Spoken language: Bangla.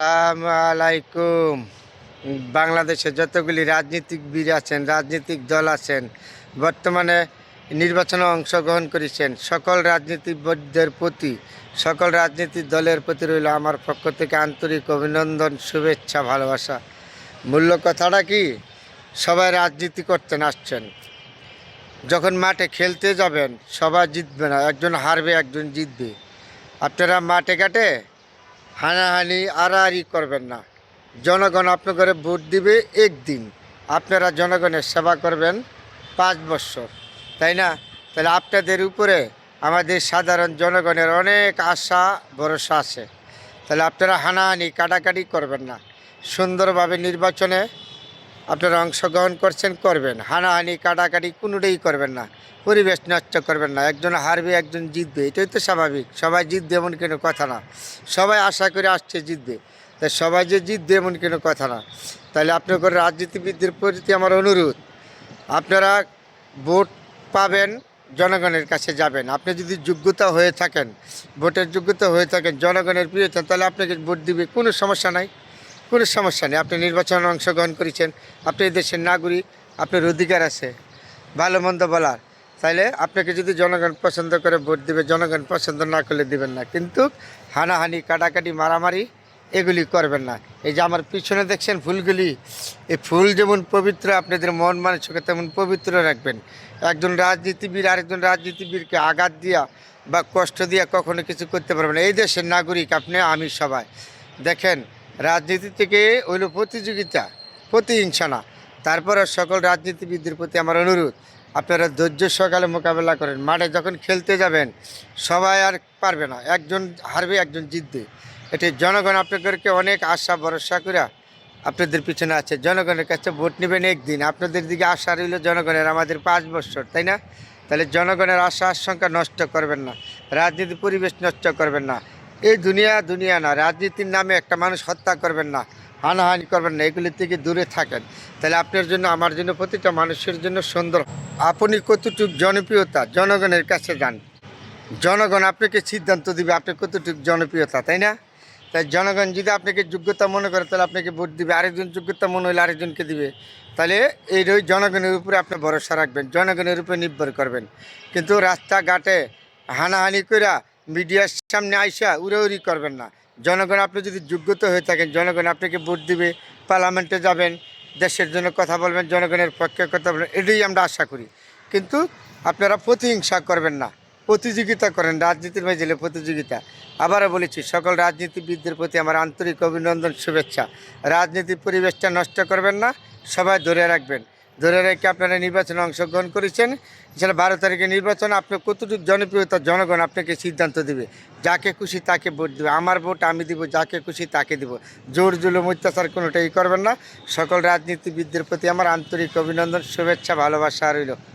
আসসালামু আলাইকুম। বাংলাদেশে যতগুলি রাজনীতিবিদ আছেন, রাজনৈতিক দল আছেন, বর্তমানে নির্বাচনে অংশগ্রহণ করেছেন, সকল রাজনীতিবিদদের প্রতি, সকল রাজনৈতিক দলের প্রতি রইল আমার পক্ষ থেকে আন্তরিক অভিনন্দন, শুভেচ্ছা, ভালোবাসা। মূল্য কথাটা কি, সবাই রাজনীতি করতে আসছেন, যখন মাঠে খেলতে যাবেন সবাই জিতবে না, একজন হারবে একজন জিতবে। আপনারা মাঠে ঘাটে হানাহানি আড়াআড়ি করবেন না। জনগণ আপনাদের ভোট দিবে একদিন, আপনারা জনগণের সেবা করবেন 5 বছর, তাই না? তাহলে আপনাদের উপরে আমাদের সাধারণ জনগণের অনেক আশা ভরসা আছে। তাহলে আপনারা হানাহানি কাটাকাটি করবেন না, সুন্দরভাবে নির্বাচনে আপনারা অংশগ্রহণ করবেন, হানাহানি কাটাকাটি কোনোটাই করবেন না, পরিবেশ নষ্ট করবেন না। একজন হারবে একজন জিতবে, এটাই তো স্বাভাবিক। সবাই জিতবে এমন কোনো কথা না, সবাই আশা করে আসছে জিতবে, তাই সবাই যে জিতবে এমন কোনো কথা না। তাহলে আপনাদের রাজনীতিবিদদের প্রতি আমার অনুরোধ, আপনারা ভোট পাবেন, জনগণের কাছে যাবেন। আপনি যদি যোগ্যতা হয়ে থাকেন, ভোটের যোগ্যতা হয়ে থাকেন, জনগণের প্রিয়, তাহলে আপনাকে ভোট দিবে, কোনো সমস্যা নাই, কোনো সমস্যা নেই। আপনি নির্বাচনে অংশগ্রহণ করেছেন, আপনি এই দেশের নাগরিক, আপনার অধিকার আছে ভালো মন্দ বলার। তাইলে আপনাকে যদি জনগণ পছন্দ করে ভোট দিবে, জনগণ পছন্দ না করলে দিবেন না। কিন্তু হানাহানি কাটাকাটি মারামারি এগুলি করবেন না। এই যে আমার পিছনে দেখছেন ফুলগুলি, এই ফুল যেমন পবিত্র, আপনাদের মন মানসিকতা তেমন পবিত্র রাখবেন। একজন রাজনীতিবিদ আরেকজন রাজনীতিবিদকে আঘাত দিয়া বা কষ্ট দিয়া কখনো কিছু করতে পারবেন না। এই দেশের নাগরিক আপনি, আমি, সবাই। দেখেন, রাজনীতি থেকে হইল প্রতিযোগিতা, প্রতিহিংসা না। তারপরে সকল রাজনীতিবিদদের প্রতি আমার অনুরোধ, আপনারা ধৈর্য সকালে মোকাবেলা করেন। মাঠে যখন খেলতে যাবেন সবাই আর পারবে না, একজন হারবে একজন জিতবে। এটি জনগণ আপনাদেরকে অনেক আশা ভরসা করে আপনাদের পিছনে আছে। জনগণের কাছে ভোট নেবেন একদিন, আপনাদের দিকে আশা রইল জনগণের আমাদের 5 বছর, তাই না? তাহলে জনগণের আশা আশঙ্কা নষ্ট করবেন না, রাজনীতি পরিবেশ নষ্ট করবেন না। এই দুনিয়া না, রাজনীতির নামে একটা মানুষ হত্যা করবেন না, হানাহানি করবেন না, এগুলি থেকে দূরে থাকেন। তাহলে আপনার জন্য, আমার জন্য, প্রতিটা মানুষের জন্য সুন্দর। আপনি কতটুকু জনপ্রিয়তা, জনগণের কাছে যান, জনগণ আপনাকে সিদ্ধান্ত দিবে আপনি কতটুকু জনপ্রিয়তা, তাই না? তাই জনগণ যদি আপনাকে যোগ্যতা মনে করে তাহলে আপনাকে ভোট দিবে, আরেকজন যোগ্যতা মনে হলে আরেকজনকে দিবে। তাহলে এই জনগণের উপরে আপনি ভরসা রাখবেন, জনগণের উপরে নির্ভর করবেন। কিন্তু রাস্তাঘাটে হানাহানি করে মিডিয়ার সামনে আইসা উড়াউড়ি করবেন না। জনগণ, আপনি যদি যোগ্যতা হয়ে থাকেন, জনগণ আপনাকে ভোট দিবে, পার্লামেন্টে যাবেন, দেশের জন্য কথা বলবেন, জনগণের পক্ষে কথা বলবেন, এটাই আমরা আশা করি। কিন্তু আপনারা প্রতিহিংসা করবেন না, প্রতিযোগিতা করেন, রাজনীতির মাঝে প্রতিযোগিতা। আবারও বলেছি, সকল রাজনীতিবিদদের প্রতি আমার আন্তরিক অভিনন্দন, শুভেচ্ছা। রাজনীতির পরিবেশটা নষ্ট করবেন না, সবাই ধরে রাখবেন। ধরে রেখে আপনারা নির্বাচনে অংশগ্রহণ করেছেন, এছাড়া 12 তারিখে নির্বাচন, আপনার কতটুকু জনপ্রিয়তা জনগণ আপনাকে সিদ্ধান্ত দেবে। যাকে খুশি তাকে ভোট দেবে, আমার ভোট আমি দিব, যাকে খুশি তাকে দিব। জোর জুলুম অত্যাচার কোনোটাই করবেন না। সকল রাজনীতিবিদদের প্রতি আমার আন্তরিক অভিনন্দন, শুভেচ্ছা, ভালোবাসা রইল।